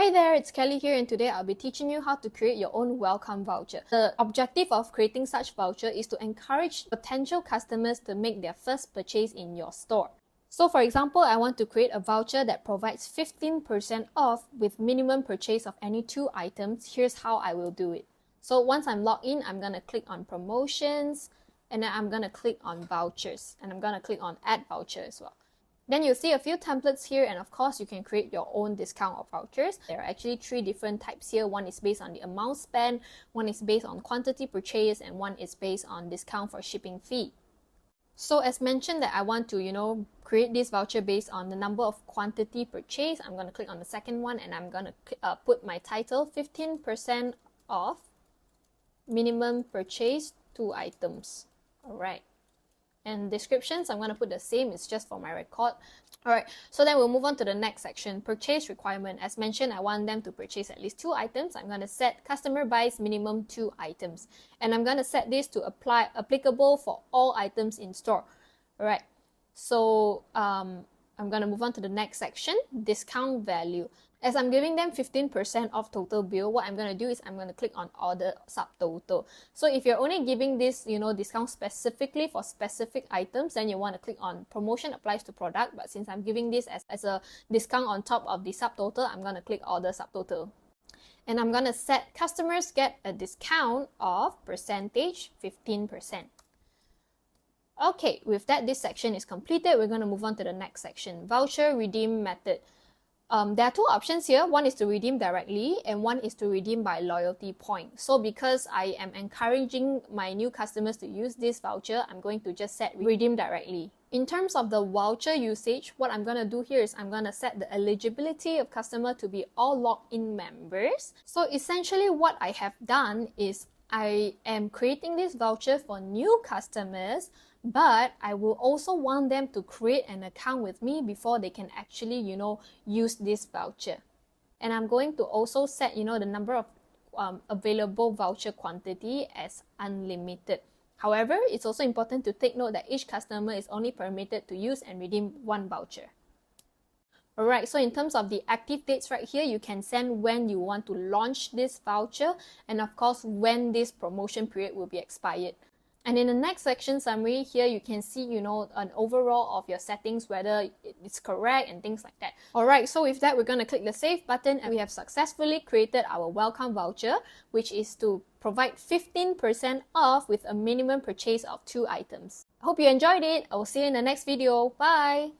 Hi there, it's Kelly here, and today I'll be teaching you how to create your own welcome voucher. The objective of creating such voucher is to encourage potential customers to make their first purchase in your store. So for example, I want to create a voucher that provides 15% off with minimum purchase of any 2 items. Here's how I will do it. So once I'm logged in, I'm going to click on promotions, and then I'm going to click on vouchers, and I'm going to click on add voucher as well. Then you'll see a few templates here, and of course you can create your own discount or vouchers. There are actually 3 different types here. One is based on the amount spent, one is based on quantity purchased, and one is based on discount for shipping fee. So as mentioned that I want to, create this voucher based on the number of quantity purchased, I'm going to click on the second one, and I'm going to put my title 15% off minimum purchase 2 items. Alright. And descriptions, I'm going to put the same, it's just for my record. Alright, so then we'll move on to the next section, purchase requirement. As mentioned, I want them to purchase at least 2 items. I'm going to set customer buys minimum 2 items. And I'm going to set this to applicable for all items in store. Alright, so I'm going to move on to the next section, discount value. As I'm giving them 15% off total bill, what I'm going to do is I'm going to click on order subtotal. So if you're only giving this, discount specifically for specific items, then you want to click on promotion applies to product. But since I'm giving this as a discount on top of the subtotal, I'm going to click order subtotal. And I'm going to set customers get a discount of percentage 15%. Okay, with that, this section is completed. We're going to move on to the next section, voucher redeem method. There are 2 options here. One is to redeem directly, and one is to redeem by loyalty point. So because I am encouraging my new customers to use this voucher, I'm going to just set redeem directly. In terms of the voucher usage, what I'm going to do here is I'm going to set the eligibility of customer to be all logged-in members. So essentially what I have done is I am creating this voucher for new customers, but I will also want them to create an account with me before they can actually, use this voucher. And I'm going to also set, the number of available voucher quantity as unlimited. However, it's also important to take note that each customer is only permitted to use and redeem 1 voucher. Alright, so in terms of the active dates right here, you can send when you want to launch this voucher, and of course when this promotion period will be expired. And in the next section summary here, you can see, an overall of your settings, whether it's correct and things like that. Alright, so with that, we're going to click the save button, and we have successfully created our welcome voucher, which is to provide 15% off with a minimum purchase of 2 items. I hope you enjoyed it. I will see you in the next video. Bye!